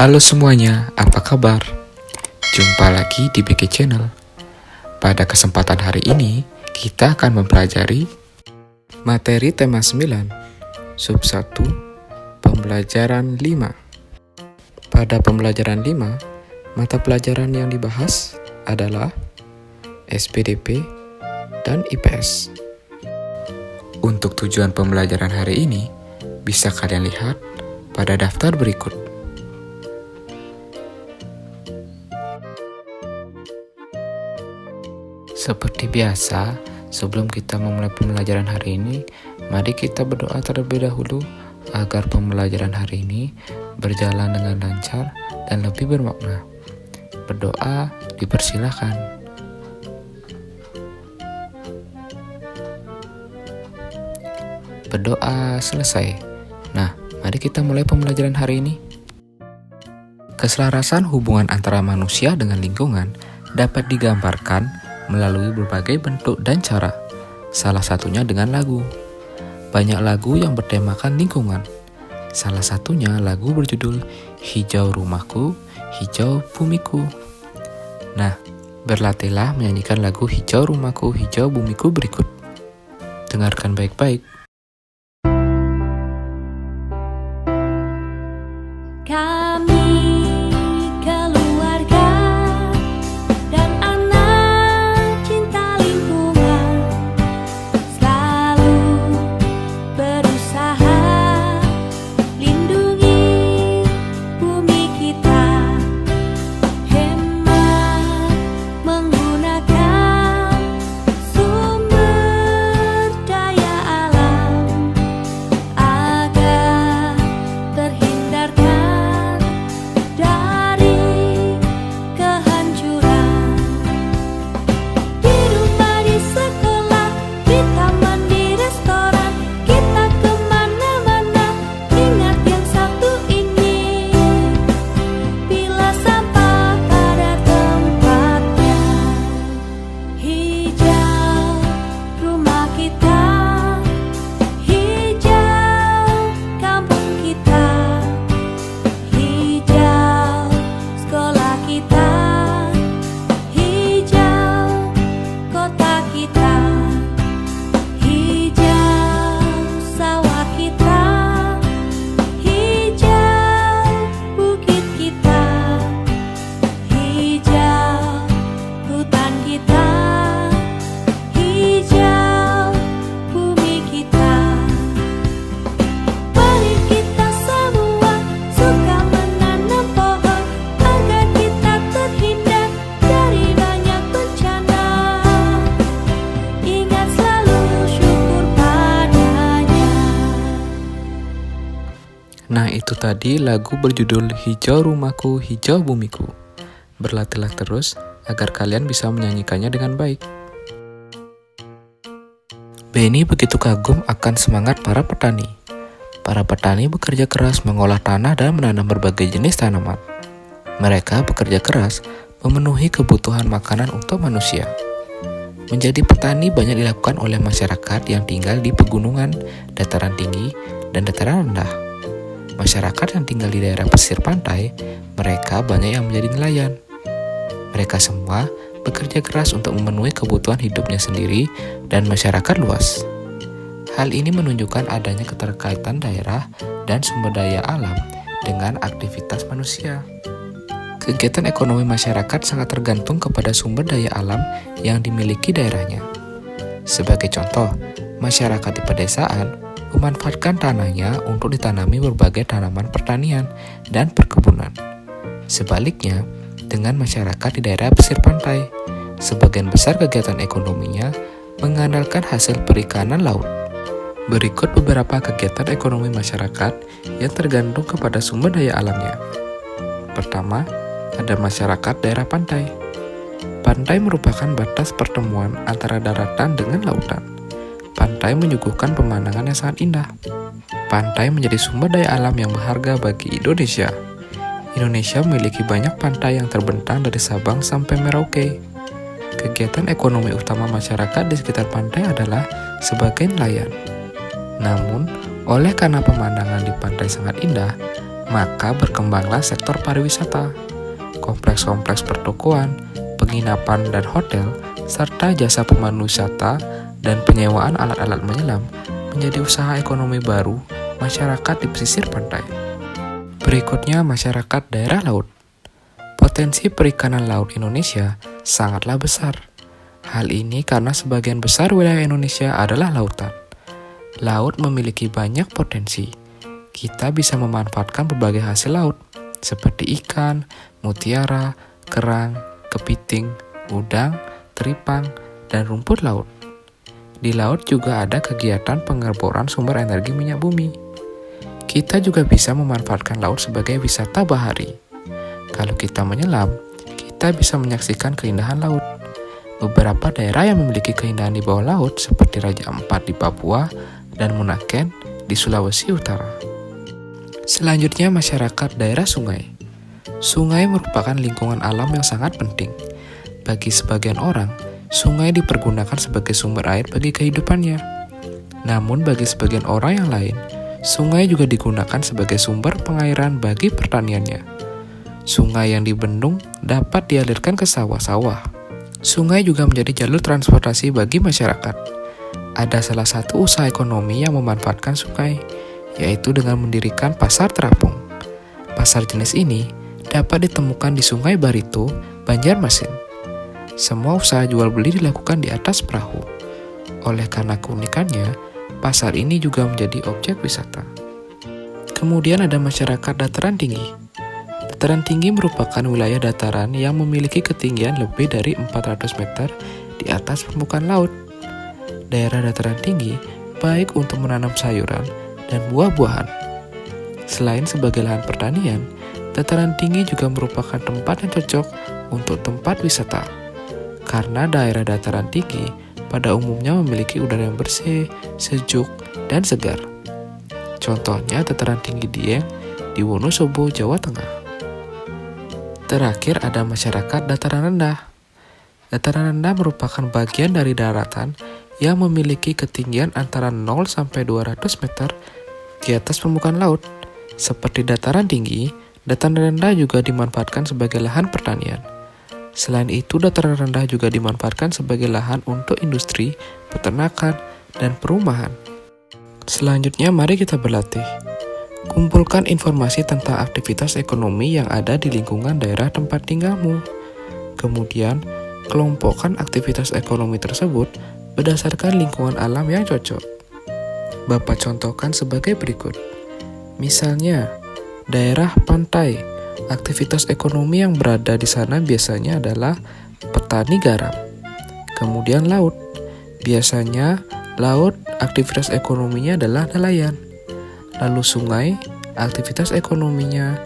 Halo semuanya, apa kabar? Jumpa lagi di BG Channel. Pada kesempatan hari ini, kita akan mempelajari materi tema 9, sub 1, pembelajaran 5. Pada pembelajaran 5, mata pelajaran yang dibahas adalah SPDP dan IPS. Untuk tujuan pembelajaran hari ini, bisa kalian lihat pada daftar berikut. Seperti biasa, sebelum kita memulai pembelajaran hari ini, mari kita berdoa terlebih dahulu agar pembelajaran hari ini berjalan dengan lancar dan lebih bermakna. Berdoa dipersilakan. Berdoa selesai. Nah, mari kita mulai pembelajaran hari ini. Keselarasan hubungan antara manusia dengan lingkungan dapat digambarkan melalui berbagai bentuk dan cara, salah satunya dengan lagu. Banyak lagu yang bertemakan lingkungan. Salah satunya lagu berjudul Hijau Rumahku, Hijau Bumiku. Nah, berlatihlah menyanyikan lagu Hijau Rumahku, Hijau Bumiku berikut. Dengarkan baik-baik. Nah, itu tadi lagu berjudul Hijau Rumahku, Hijau Bumiku. Berlatihlah terus agar kalian bisa menyanyikannya dengan baik. Benny begitu kagum akan semangat para petani. Para petani bekerja keras mengolah tanah dan menanam berbagai jenis tanaman. Mereka bekerja keras memenuhi kebutuhan makanan untuk manusia. Menjadi petani banyak dilakukan oleh masyarakat yang tinggal di pegunungan, dataran tinggi, dan dataran rendah. Masyarakat yang tinggal di daerah pesisir pantai, mereka banyak yang menjadi nelayan. Mereka semua bekerja keras untuk memenuhi kebutuhan hidupnya sendiri dan masyarakat luas. Hal ini menunjukkan adanya keterkaitan daerah dan sumber daya alam dengan aktivitas manusia. Kegiatan ekonomi masyarakat sangat tergantung kepada sumber daya alam yang dimiliki daerahnya. Sebagai contoh, masyarakat di pedesaan memanfaatkan tanahnya untuk ditanami berbagai tanaman pertanian dan perkebunan. Sebaliknya, dengan masyarakat di daerah pesisir pantai, sebagian besar kegiatan ekonominya mengandalkan hasil perikanan laut. Berikut beberapa kegiatan ekonomi masyarakat yang tergantung kepada sumber daya alamnya. Pertama, ada masyarakat daerah pantai. Pantai merupakan batas pertemuan antara daratan dengan lautan. Pantai menyuguhkan pemandangan yang sangat indah. Pantai menjadi sumber daya alam yang berharga bagi Indonesia. Indonesia memiliki banyak pantai yang terbentang dari Sabang sampai Merauke. Kegiatan ekonomi utama masyarakat di sekitar pantai adalah sebagai nelayan. Namun, oleh karena pemandangan di pantai sangat indah, Maka berkembanglah sektor pariwisata. Kompleks-kompleks pertokoan, penginapan dan hotel, serta jasa pemandu wisata dan penyewaan alat-alat menyelam menjadi usaha ekonomi baru masyarakat di pesisir pantai. Berikutnya, masyarakat daerah laut. Potensi perikanan laut Indonesia sangatlah besar. Hal ini karena sebagian besar wilayah Indonesia adalah lautan. Laut memiliki banyak potensi. Kita bisa memanfaatkan berbagai hasil laut, seperti ikan, mutiara, kerang, kepiting, udang, teripang, dan rumput laut. Di laut juga ada kegiatan pengeboran sumber energi minyak bumi. Kita juga bisa memanfaatkan laut sebagai wisata bahari. Kalau kita menyelam, kita bisa menyaksikan keindahan laut. Beberapa daerah yang memiliki keindahan di bawah laut seperti Raja Ampat di Papua dan Munaken di Sulawesi Utara. Selanjutnya, masyarakat daerah sungai. Sungai merupakan lingkungan alam yang sangat penting. Bagi sebagian orang, sungai dipergunakan sebagai sumber air bagi kehidupannya. Namun bagi sebagian orang yang lain, sungai juga digunakan sebagai sumber pengairan bagi pertaniannya. Sungai yang dibendung dapat dialirkan ke sawah-sawah. Sungai juga menjadi jalur transportasi bagi masyarakat. Ada salah satu usaha ekonomi yang memanfaatkan sungai, yaitu dengan mendirikan pasar terapung. Pasar jenis ini dapat ditemukan di Sungai Barito, Banjarmasin. Semua usaha jual beli dilakukan di atas perahu. Oleh karena keunikannya, pasar ini juga menjadi objek wisata. Kemudian ada masyarakat dataran tinggi. Dataran tinggi merupakan wilayah dataran yang memiliki ketinggian lebih dari 400 meter di atas permukaan laut. Daerah dataran tinggi baik untuk menanam sayuran dan buah-buahan. Selain sebagai lahan pertanian, dataran tinggi juga merupakan tempat yang cocok untuk tempat wisata. Karena daerah dataran tinggi pada umumnya memiliki udara yang bersih, sejuk, dan segar. Contohnya dataran tinggi Dieng di Wonosobo, Jawa Tengah. Terakhir ada masyarakat dataran rendah. Dataran rendah merupakan bagian dari daratan yang memiliki ketinggian antara 0 sampai 200 meter di atas permukaan laut. Seperti dataran tinggi, dataran rendah juga dimanfaatkan sebagai lahan pertanian. Selain itu, dataran rendah juga dimanfaatkan sebagai lahan untuk industri, peternakan, dan perumahan. Selanjutnya, mari kita berlatih. Kumpulkan informasi tentang aktivitas ekonomi yang ada di lingkungan daerah tempat tinggalmu. Kemudian, kelompokkan aktivitas ekonomi tersebut berdasarkan lingkungan alam yang cocok. Bapak contohkan sebagai berikut. Misalnya, daerah pantai. Aktivitas ekonomi yang berada di sana biasanya adalah petani garam. Kemudian laut. Biasanya laut aktivitas ekonominya adalah nelayan. Lalu sungai, aktivitas ekonominya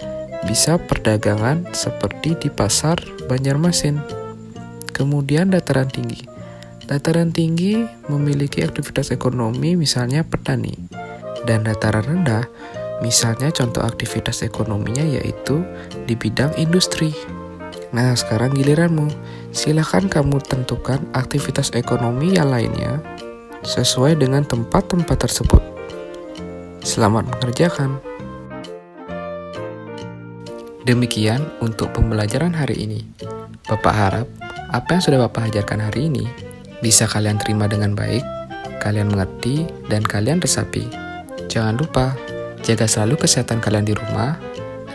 bisa perdagangan seperti di pasar Banjarmasin. Kemudian dataran tinggi. Dataran tinggi memiliki aktivitas ekonomi misalnya petani. Dan dataran rendah misalnya contoh aktivitas ekonominya yaitu di bidang industri. Nah, sekarang giliranmu. Silakan kamu tentukan aktivitas ekonomi yang lainnya sesuai dengan tempat-tempat tersebut. Selamat mengerjakan. Demikian untuk pembelajaran hari ini. Bapak harap apa yang sudah Bapak ajarkan hari ini bisa kalian terima dengan baik, kalian mengerti, dan kalian resapi. Jangan lupa jaga selalu kesehatan kalian di rumah,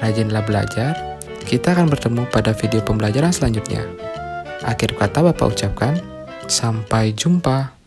rajinlah belajar. Kita akan bertemu pada video pembelajaran selanjutnya. Akhir kata Bapak ucapkan, sampai jumpa.